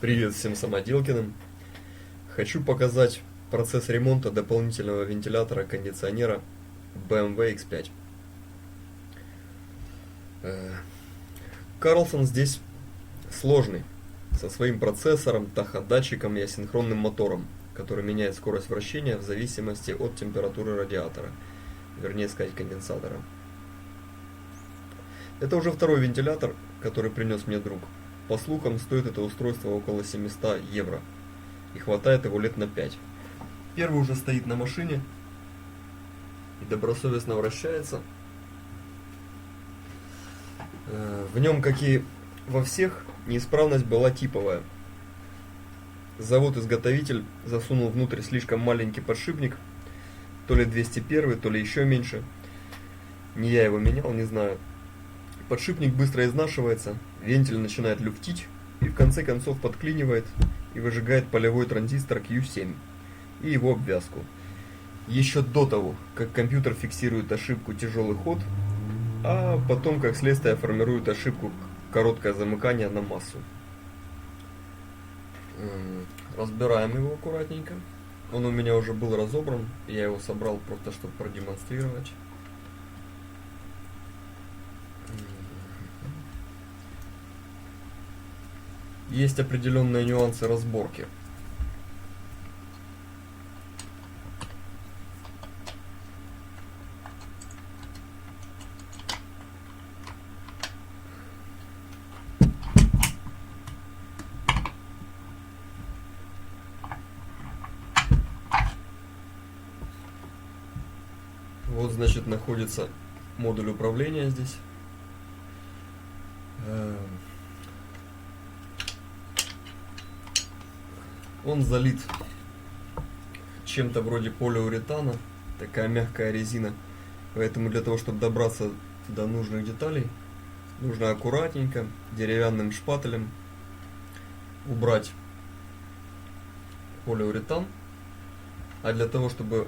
Привет всем самоделкиным. Хочу показать процесс ремонта дополнительного вентилятора кондиционера BMW X5. Карлсон здесь сложный, со своим процессором, таходатчиком и асинхронным мотором, который меняет скорость вращения в зависимости от температуры радиатора, вернее сказать конденсатора. Это уже второй вентилятор, который принес мне друг. По слухам, стоит это устройство около 700 евро. И хватает его лет на 5. Первый уже стоит на машине и добросовестно вращается. В нем, как и во всех, неисправность была типовая. Завод-изготовитель засунул внутрь слишком маленький подшипник, то ли 201, то ли еще меньше. Не я его менял, не знаю. Подшипник быстро изнашивается, вентиль начинает люфтить и в конце концов подклинивает и выжигает полевой транзистор Q7 и его обвязку. Еще до того, как компьютер фиксирует ошибку тяжелый ход, а потом как следствие формирует ошибку короткое замыкание на массу. Разбираем его аккуратненько. Он у меня уже был разобран, я его собрал просто чтобы продемонстрировать. Есть определенные нюансы разборки. Вот, значит, находится модуль управления здесь. Он залит чем-то вроде полиуретана, такая мягкая резина. Поэтому для того, чтобы добраться до нужных деталей, нужно аккуратненько деревянным шпателем убрать полиуретан. А для того, чтобы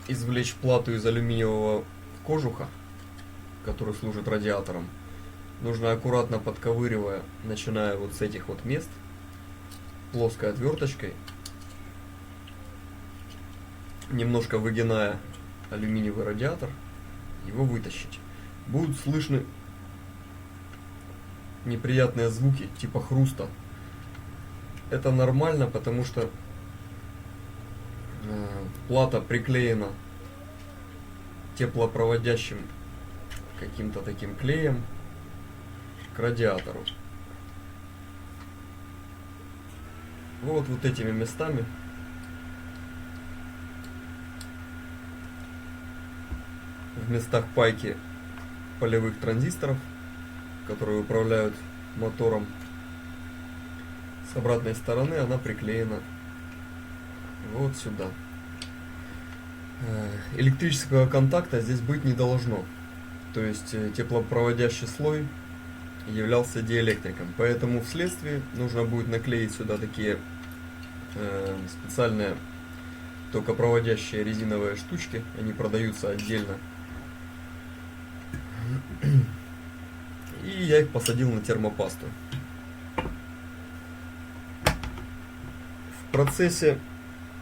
извлечь плату из алюминиевого кожуха, который служит радиатором, нужно аккуратно подковыривая, начиная вот с этих вот мест, плоской отверточкой, немножко выгиная алюминиевый радиатор, его вытащить. Будут слышны неприятные звуки типа хруста. Это нормально, потому что плата приклеена теплопроводящим каким-то таким клеем к радиатору. Вот этими местами в местах пайки полевых транзисторов, которые управляют мотором, с обратной стороны она приклеена вот сюда. Электрического контакта здесь быть не должно, то есть теплопроводящий слой являлся диэлектриком, поэтому вследствие нужно будет наклеить сюда такие специальные токопроводящие резиновые штучки, они продаются отдельно. И я их посадил на термопасту. В процессе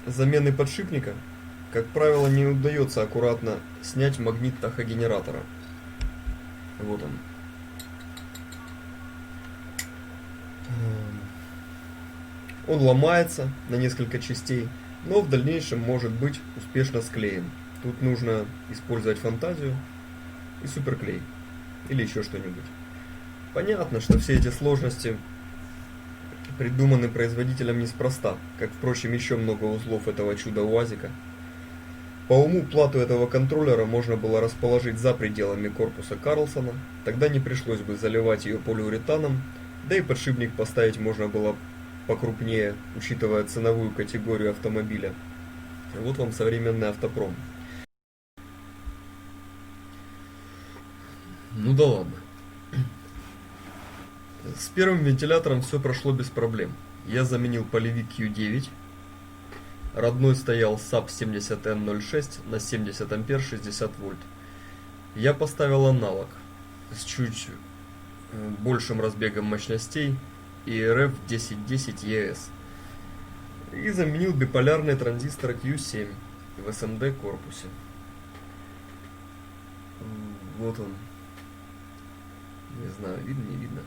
замены подшипника, как правило, не удается аккуратно снять магнит тахогенератора. Вот он. Он ломается на несколько частей, но в дальнейшем может быть успешно склеен. Тут нужно использовать фантазию и суперклей или еще что-нибудь. Понятно, что все эти сложности придуманы производителем неспроста, как, впрочем, еще много узлов этого чудо-УАЗика. По уму плату этого контроллера можно было расположить за пределами корпуса Карлсона, тогда не пришлось бы заливать ее полиуретаном, да и подшипник поставить можно было покрупнее, учитывая ценовую категорию автомобиля. Вот вам современный автопром. Ну да ладно. С первым вентилятором все прошло без проблем. Я заменил полевик Q9. Родной стоял SAP 70N06 на 70 ампер 60 вольт. Я поставил аналог с чуть большим разбегом мощностей и RF1010ES. И заменил биполярный транзистор Q7 в SMD корпусе. Вот он. Не знаю, видно, не видно.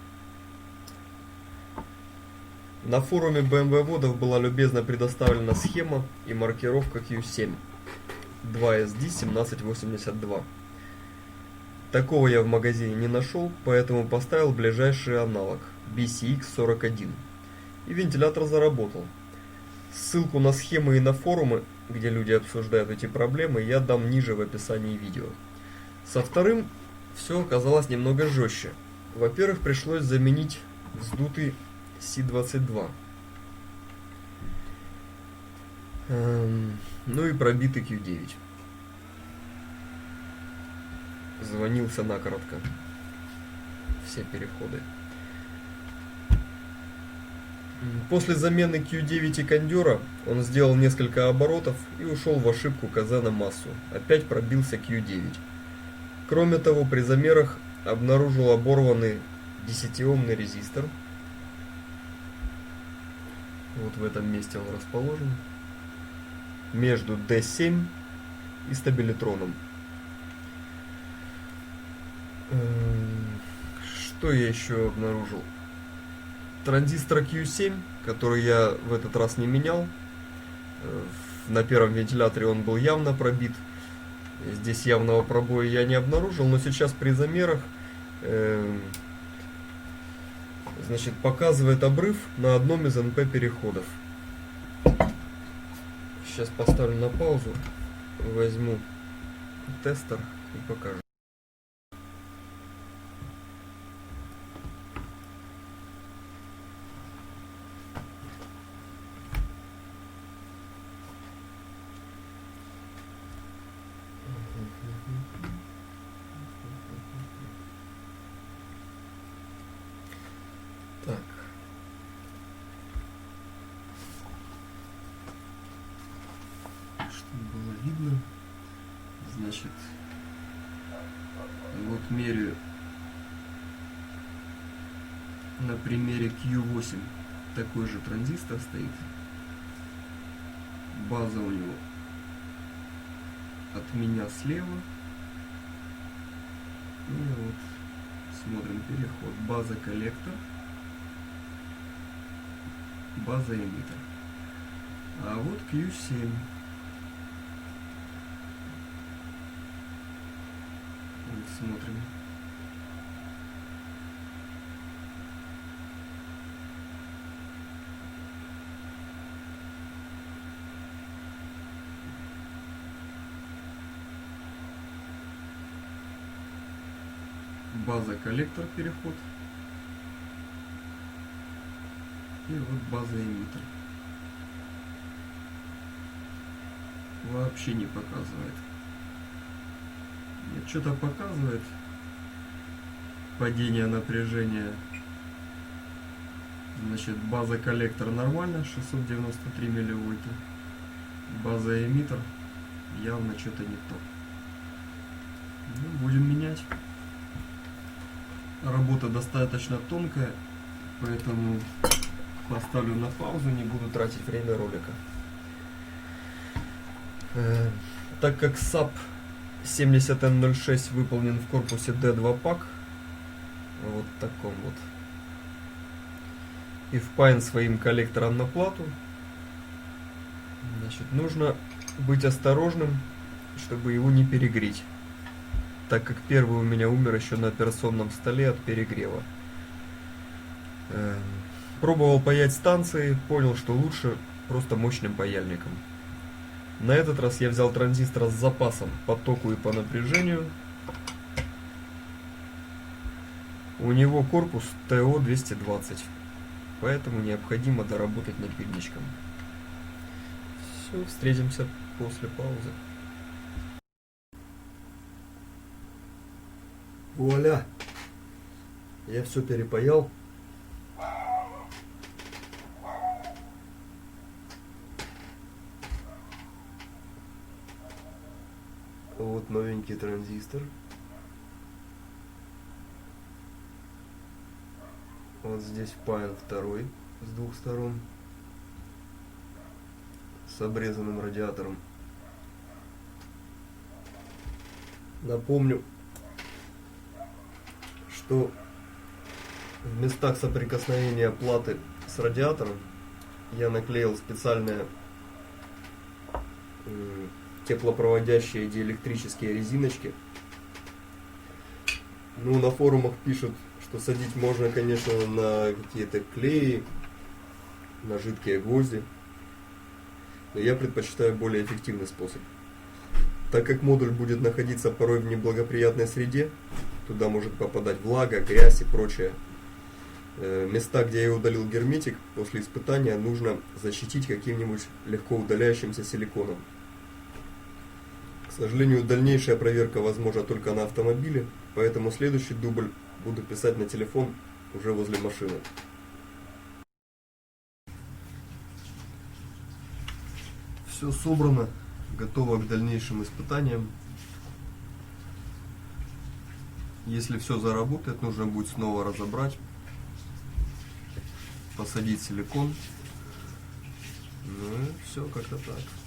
На форуме BMW водов была любезно предоставлена схема и маркировка Q7 2SD1782. Такого я в магазине не нашел, поэтому поставил ближайший аналог BCX41. И вентилятор заработал. Ссылку на схемы и на форумы, где люди обсуждают эти проблемы, я дам ниже в описании видео. Со вторым все оказалось немного жестче. Во-первых, пришлось заменить вздутый C22. Ну и пробитый Q9. Звонился накоротко. Все переходы. После замены Q9 и кондера он сделал несколько оборотов и ушел в ошибку казана массу. Опять пробился Q9. Кроме того, при замерах обнаружил оборванный 10-омный резистор. Вот в этом месте он расположен. Между D7 и стабилитроном. Что я еще обнаружил? Транзистор Q7, который я в этот раз не менял. На первом вентиляторе он был явно пробит. Здесь явного пробоя я не обнаружил, но сейчас при замерах значит, показывает обрыв на одном из НП переходов. Сейчас поставлю на паузу, возьму тестер и покажу. Так. Чтобы было видно, значит, вот меряю на примере Q8. Такой же транзистор стоит. База у него от меня слева. И вот смотрим переход. База коллектор. База эмиттер. А вот Q7. Вот смотрим. База коллектор переход. И вот база эмиттер. Вообще не показывает. Нет, что-то показывает. Падение напряжения. Значит, база коллектор нормально, 693 милливольта. База эмиттер явно что-то не то. Ну, будем менять. Работа достаточно тонкая, поэтому поставлю на паузу, не буду тратить время ролика. Так как SAP 70N06 выполнен в корпусе D2 PAC, вот таком вот, и впаян своим коллектором на плату, значит, нужно быть осторожным, чтобы его не перегреть, так как первый у меня умер еще на операционном столе от перегрева. Пробовал паять станции, понял, что лучше просто мощным паяльником. На этот раз я взял транзистор с запасом по току и по напряжению. У него корпус ТО-220, поэтому необходимо доработать напильничком. Все, встретимся после паузы. Вуаля! Я все перепаял. Вот новенький транзистор. Вот здесь впаян второй с двух сторон с обрезанным радиатором. Напомню, что в местах соприкосновения платы с радиатором я наклеил специальные теплопроводящие диэлектрические резиночки. Ну, на форумах пишут, что садить можно, конечно, на какие-то клеи, на жидкие гвозди, но я предпочитаю более эффективный способ. Так как модуль будет находиться порой в неблагоприятной среде, туда может попадать влага, грязь и прочее. Места, где я удалил герметик, после испытания нужно защитить каким-нибудь легко удаляющимся силиконом. К сожалению, дальнейшая проверка возможна только на автомобиле, поэтому следующий дубль буду писать на телефон уже возле машины. Все собрано, готово к дальнейшим испытаниям. Если все заработает, нужно будет снова разобрать, посадить силикон. Ну и все как-то так.